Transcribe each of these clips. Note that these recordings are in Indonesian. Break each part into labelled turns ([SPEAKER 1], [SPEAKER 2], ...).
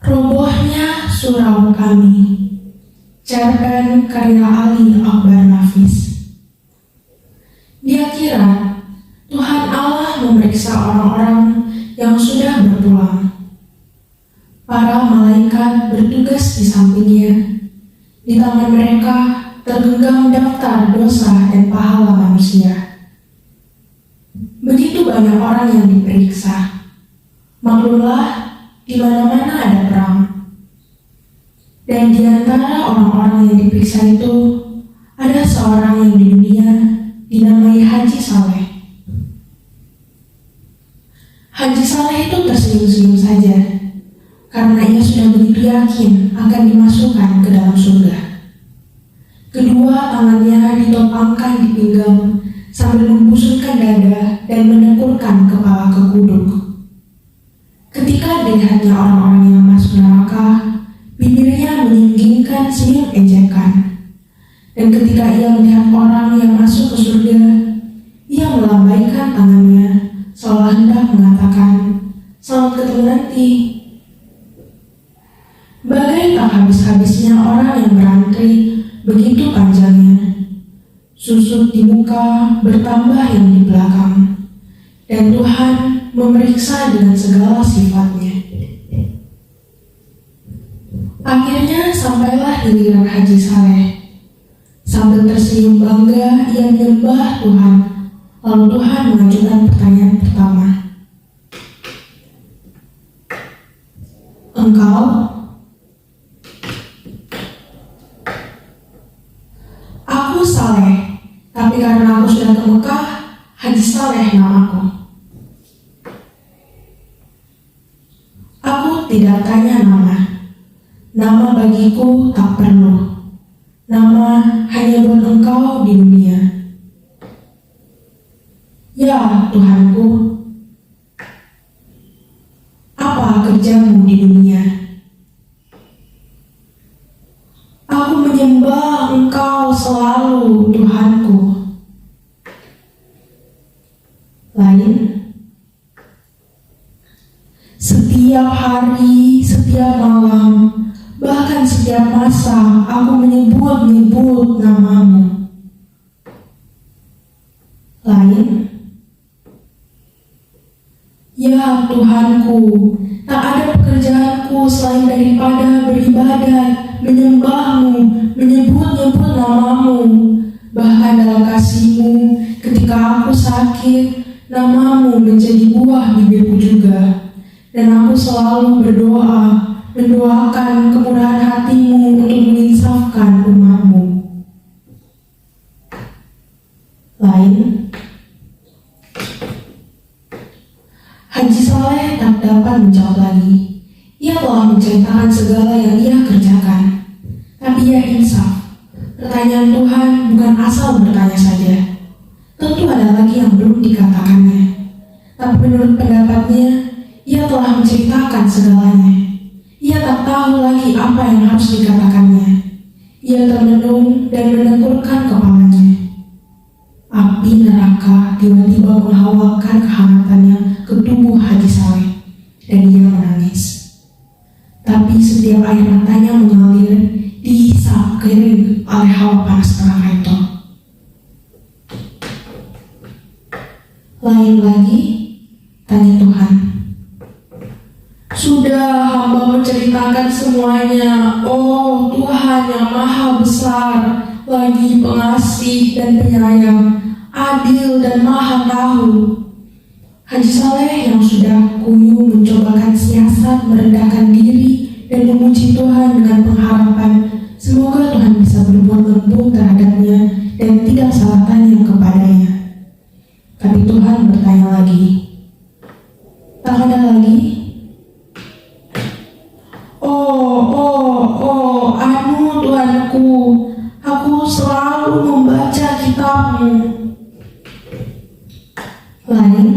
[SPEAKER 1] Robohnya surau kami. Cerpen karya Ali Akbar Nafis. Dia kira Tuhan Allah memeriksa orang-orang yang sudah berpulang. Para malaikat bertugas di sampingnya. Di tangan mereka tergenggam daftar dosa dan pahala manusia. Begitu banyak orang yang diperiksa. Maklumlah, di mana-mana ada perang. Dan di antara orang-orang yang diperiksa itu, ada seorang yang di dunia dinamai Haji Saleh. Haji Saleh itu tersenyum-senyum saja, karena ia sudah begitu yakin akan dimasukkan ke dalam surga. Kedua tangannya ditopangkan di pinggang sambil membusungkan dada dan menengkurkan kepala ke kuduk. Ketika dilihatnya orang-orang yang masuk neraka, bibirnya menyinggingkan senyum ejekan. Dan ketika ia melihat orang yang masuk ke surga, ia melambaikan tangannya seolah hendak mengatakan, "Selamat ketemu nanti." Bagai tak habis-habisnya orang yang berantri, begitu panjangnya. Susut di muka bertambah yang di belakang. Dan Tuhan memeriksa dengan segala sifatnya. Akhirnya sampailah giliran Haji Saleh. Sambil tersenyum bangga, ia menyembah Tuhan. Lalu Tuhan mengajukan pertanyaan pertama. "Engkau?" "Aku Saleh, tapi karena aku sudah ke Mekah, Haji Saleh namaku." "Aku tidak tanya nama. Nama bagiku tak perlu. Nama hanya buat engkau di dunia." "Ya Tuhanku, apa kerjamu di dunia?" "Aku menyembah engkau selalu, Tuhanku." Lain, "Setiap hari, setiap malam, bahkan setiap masa aku menyebut-nyebut namamu." Lain, "Ya Tuhanku, tak ada pekerjaanku selain daripada beribadat, menyembahmu, menyebut-nyebut namamu. Bahkan dalam kasihmu, ketika aku sakit, namamu menjadi buah bibirku juga. Dan aku selalu berdoa, mendoakan kemurahan hatimu untuk menginsafkan umatmu." Lain, Haji Saleh tak dapat menjawab lagi. Ia telah menceritakan segala yang ia kerjakan. Tapi ia insaf. Pertanyaan Tuhan bukan asal bertanya saja. Tentu ada lagi yang belum dikatakannya. Tapi menurut pendapatnya, ia telah menceritakan segalanya. Ia tak tahu lagi apa yang harus dikatakannya. Ia termenung dan menengkurkan kepalanya. Api neraka tiba-tiba menghawakan kehangatannya ke tubuh Haji Saleh, dan ia menangis. Tapi setiap air matanya mengalir, dihisap kering oleh hawa panas neraka itu. Lain lagi, tanya Tuhan. "Sudah hamba menceritakan semuanya, oh Tuhan yang maha besar, lagi pengasih dan penyayang, adil dan maha tahu." Haji Saleh yang sudah kuyu mencobakan siasat merendahkan diri dan memuji Tuhan dengan pengharapan semoga Tuhan bisa berbuat lembut terhadapnya dan tidak salah tanya kepadanya. Tapi Tuhan bertanya lagi. Tak ada lagi. Oh, anu Tuhanku, aku selalu membaca kitab-Mu." Lain,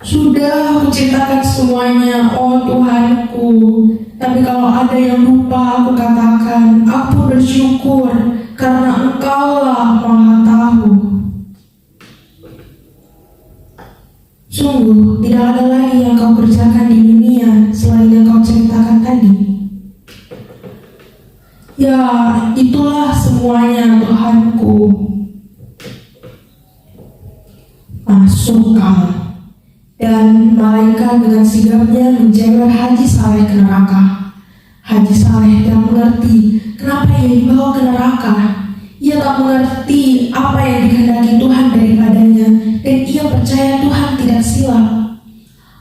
[SPEAKER 1] "Sudah aku ceritakan semuanya, oh Tuhanku, tapi kalau ada yang lupa aku katakan, aku bersyukur karena Engkaulah maha tahu." Sungguh, tidak ada lagi yang kau kerjakan di dunia selain yang kau ceritakan tadi. Ya, itulah semuanya Tuhanku. Masuk kau. Dan malaikat dengan sigapnya menjewer Haji Saleh ke neraka. Haji Saleh tidak mengerti kenapa ia dibawa ke neraka. Ia tak mengerti apa yang dikehendaki Tuhan daripadanya, dan ia percaya Tuhan tidak silap.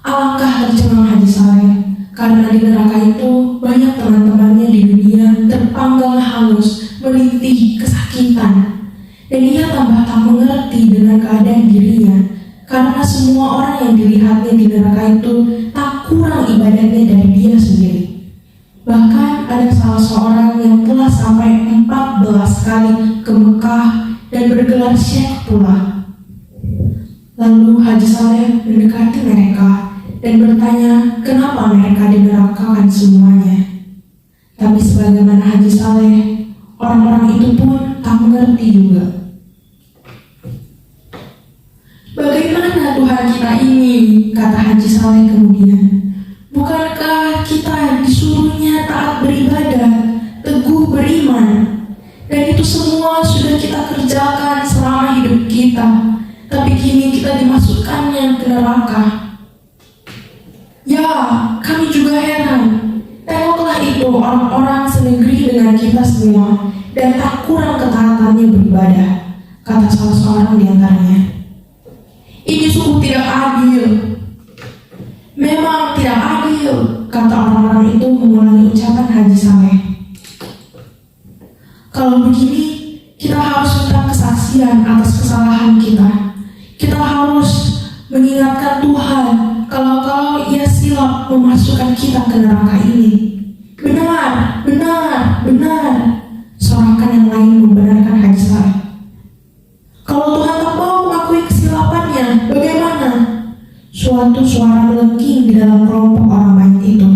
[SPEAKER 1] Alangkah tercengang Haji Saleh, karena di neraka itu banyak teman-temannya di dunia terpanggang hangus, merintih kesakitan. Dan ia tambah tak mengerti dengan keadaan dirinya, karena semua orang yang dilihatnya di neraka itu tak kurang ibadatnya dari dia sendiri. Bahkan ada salah seorang yang telah sampai 14 kali ke Mekah dan bergelar syekh pula. Lalu Haji Saleh mendekati mereka dan bertanya kenapa mereka dinerakakan semuanya. Tapi sebagaimana Haji Saleh, orang-orang itu pun tak mengerti juga. Bagaimana Tuhan kita ini, kata Haji Saleh kemudian. Bukankah kita disuruhnya taat beribadah, teguh beriman, dan itu semua sudah kita kerjakan selama hidup kita, tapi kini kita dimasukkannya ke neraka. Ya, kami juga heran. Tengoklah itu orang-orang senegeri dengan kita semua, dan tak kurang ketaatannya beribadah, kata salah seorang di antaranya. Ini sungguh tidak adil. Memang tidak adil, kata orang-orang itu mengulangi ucapan Haji Saleh. Kalau begini, kita harus minta kesaksian atas kesalahan kita. Kita harus mengingatkan Tuhan kalau ia silap memasukkan kita ke neraka ini. Benar, benar, benar, sorakan yang lain membenarkan Haji Saleh. Kalau Tuhan tak mau mengakui kesilapannya, bagaimana? Suatu suara melengking di dalam kelompok orang banyak itu.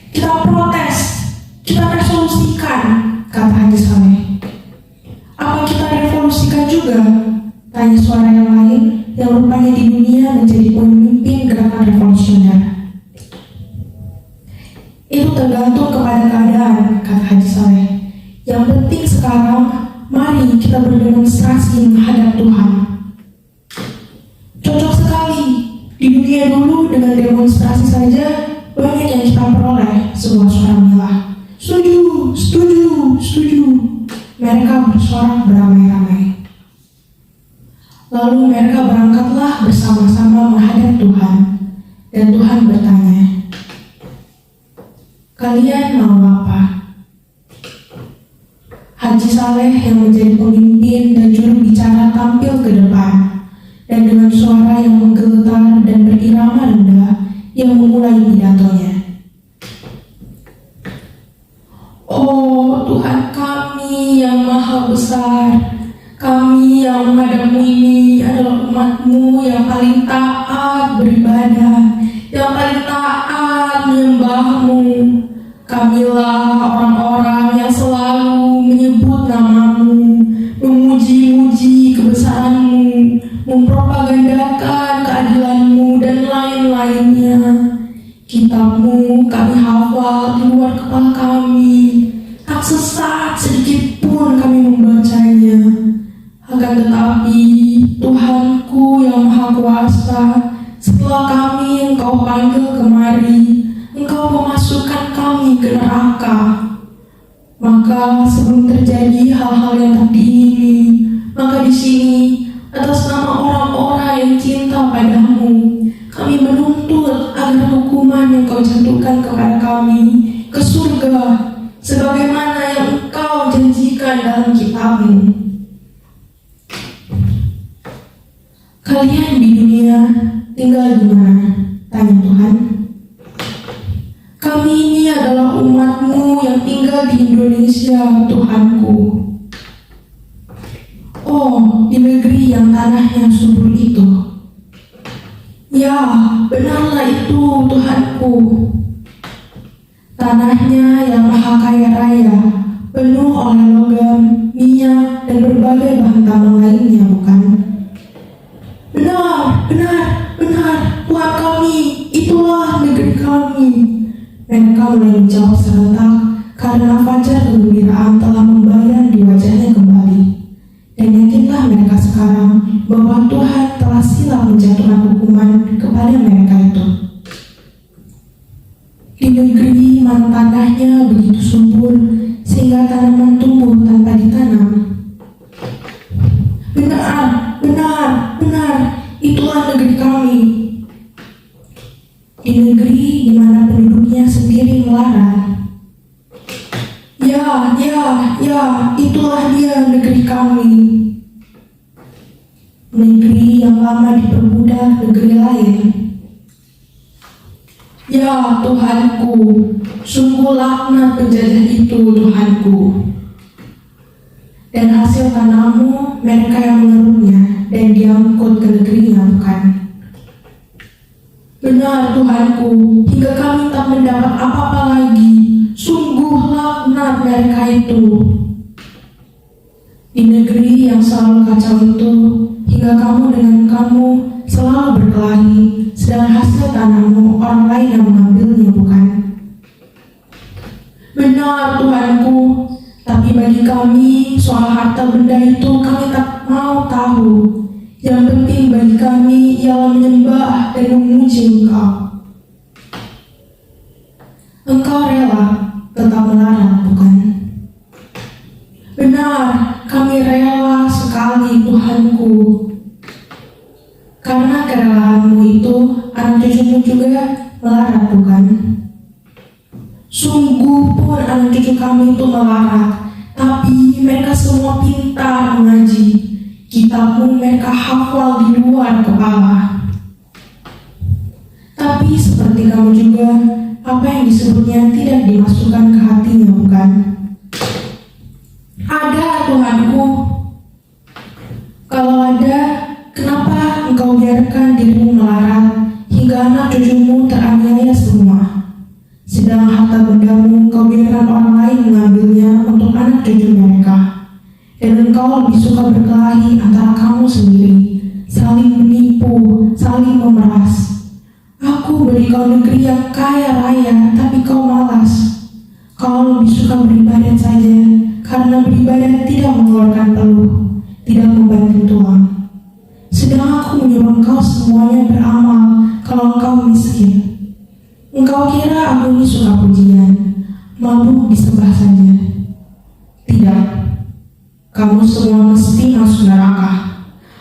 [SPEAKER 1] Kita protes, kita resolusikan, kata Haji Saleh. Apa kita revolusikan juga? Tanya suara yang lain yang rupanya di dunia menjadi pemimpin gerakan revolusioner. Itu tergantung kepada keadaan, kata Haji Saleh. Yang penting sekarang, mari kita berdemonstrasi menghadap Tuhan. Cocok sekali. Di dunia dulu dengan demonstrasi saja banyak yang kita peroleh. Sebuah suara mengalah. Setuju, setuju, setuju. Mereka bersorak beramai-ramai. Lalu mereka berangkatlah bersama-sama menghadap Tuhan. Dan Tuhan bertanya, kalian mau apa? Haji Saleh yang menjadi pemimpin dan juru bicara tampil ke depan. Dan dengan suara yang menggetar dan berirama rendah, ia memulai pidatonya. Oh Tuhan kami yang maha besar, kami yang menghadap-Mu ini adalah umat-Mu yang paling taat beribadah, yang paling taat menyembah-Mu. Kamilah orang-orang yang selalu menyebut nama-Mu, memuji-muji kebesaran-Mu, mempropagandakan keadilan-Mu dan lain-lainnya. Kitab-Mu kami hafal di luar kepala kami, tak sesat sedikit pun kami membacanya. Akan tetapi Tuhanku yang Maha Kuasa, setelah kami Engkau panggil kemari, Engkau memasukkan kami ke neraka. Maka sebelum terjadi hal-hal yang tak diingini, maka di sini atas nama orang-orang yang cinta padamu, kami menuntut agar hukuman yang Kau jatuhkan kepada kami ke surga, sebagaimana yang Engkau janjikan dalam kitab-Mu. Kalian di dunia tinggal di mana? Tanya Tuhan. Kami ini adalah umat-Mu yang tinggal di Indonesia, Tuhanku. Oh, di negeri yang tanahnya subur itu. Ya, benarlah itu, Tuhanku. Tanahnya yang maha kaya raya, penuh oleh logam, minyak, dan berbagai bahan tambang lainnya, bukan? Benar, benar. itulah negeri kami. Mereka mulai menjawab serentak karena fajar kegembiraan telah membayar di wajahnya kembali. Dan yakinlah mereka sekarang bahwa Tuhan telah siap menjatuhkan hukuman kepada mereka itu. Di negeri mana tanahnya begitu subur sehingga tanaman tumbuh tanpa ditanam. Benar, itulah negeri kami. Di negeri di mana penduduknya sendiri melarang. Ya, itulah dia negeri kami. Negeri yang lama diperbudak negeri lain. Ya Tuhanku, sungguh laknat penjajah itu Tuhanku. Dan hasil tanahmu mereka yang mengeruknya dan diangkut ke negerinya, bukan? Benar Tuhanku, hingga kami tak mendapat apa-apa lagi. Sungguh laknat mereka itu. Di negeri yang selalu kacau itu, hingga kamu dengan kamu selalu berkelahi, sedang hasil tanahmu orang lain yang mengambilnya, bukan? Benar Tuhanku, tapi bagi kami soal harta benda itu kami tak mau tahu. Yang penting bagi kami ialah menyembah dan memuji Engkau. Engkau rela tetap melarang, bukan? Benar, kami rela sekali Tuhanku. Karena kerelaanmu itu anak cucumu juga melarat, bukan? Sungguh pun anak cucu kami itu melarat, tapi mereka semua pintar mengaji. Kitabmu mereka hafal di luar kepala. Tapi seperti kamu juga, apa yang disebutnya tidak dimasukkan ke hatinya, bukan? Ada Tuhanku. Kalau ada, kenapa engkau biarkan dirimu melarat hingga anak cucumu teraniaya semua? Sedang harta bendamu engkau biarkan orang lain mengambilnya untuk anak cucu mereka. Dan engkau lebih suka berkelahi antara kamu sendiri, saling menipu, saling memeras. Aku beri kau negeri yang kaya raya, tapi kau malas. Kau lebih suka beribadat saja, karena beribadat tidak mengeluarkan peluh, tidak membanting tulang. Sedang aku menyuruh engkau semuanya beramal kalau engkau miskin. Engkau kira aku ini suka pujian, mabuk disembah saja. Tidak, kamu semua mesti masuk neraka.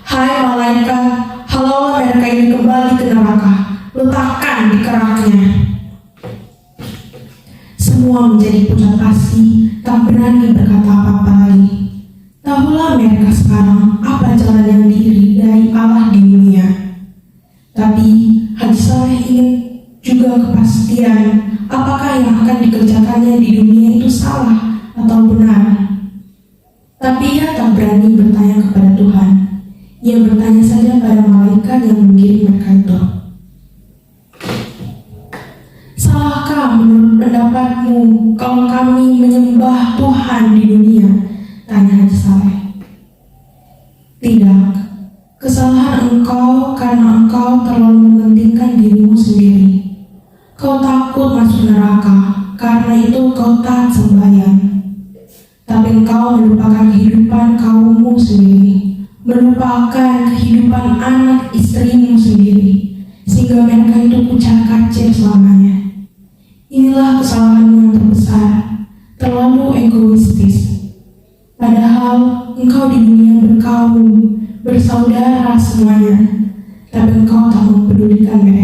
[SPEAKER 1] Hai malaikat, halaulah mereka ini kembali ke neraka, letakkan di keraknya. Semua menjadi pucat pasti, tak berani berkata apa-apa lagi. Tahulah mereka sekarang apa jalan yang diridai Allah di dunia. Tapi Haji Saleh ingin juga kepastian apakah yang akan dikerjakannya di dunia itu salah atau benar. Tapi ia tak berani bertanya kepada Tuhan. Ia bertanya saja pada malaikat yang mengirim mereka itu. Salahkah menurut pendapatmu kalau kami menyembah Tuhan di dunia? Tanya Haji Saleh. Tidak, kesalahan engkau karena engkau terlalu mementingkan dirimu sendiri. Kau takut masuk neraka, karena itu kau taat sembahyang. Tapi engkau melupakan kehidupan kaummu sendiri, melupakan kehidupan anak istrimu sendiri, sehingga mereka itu kucar-kacir selamanya. Inilah kesalahanmu yang terbesar, terlalu egoistis. Padahal engkau di dunia berkaum, bersaudara semuanya, tapi engkau tak mempedulikan mereka.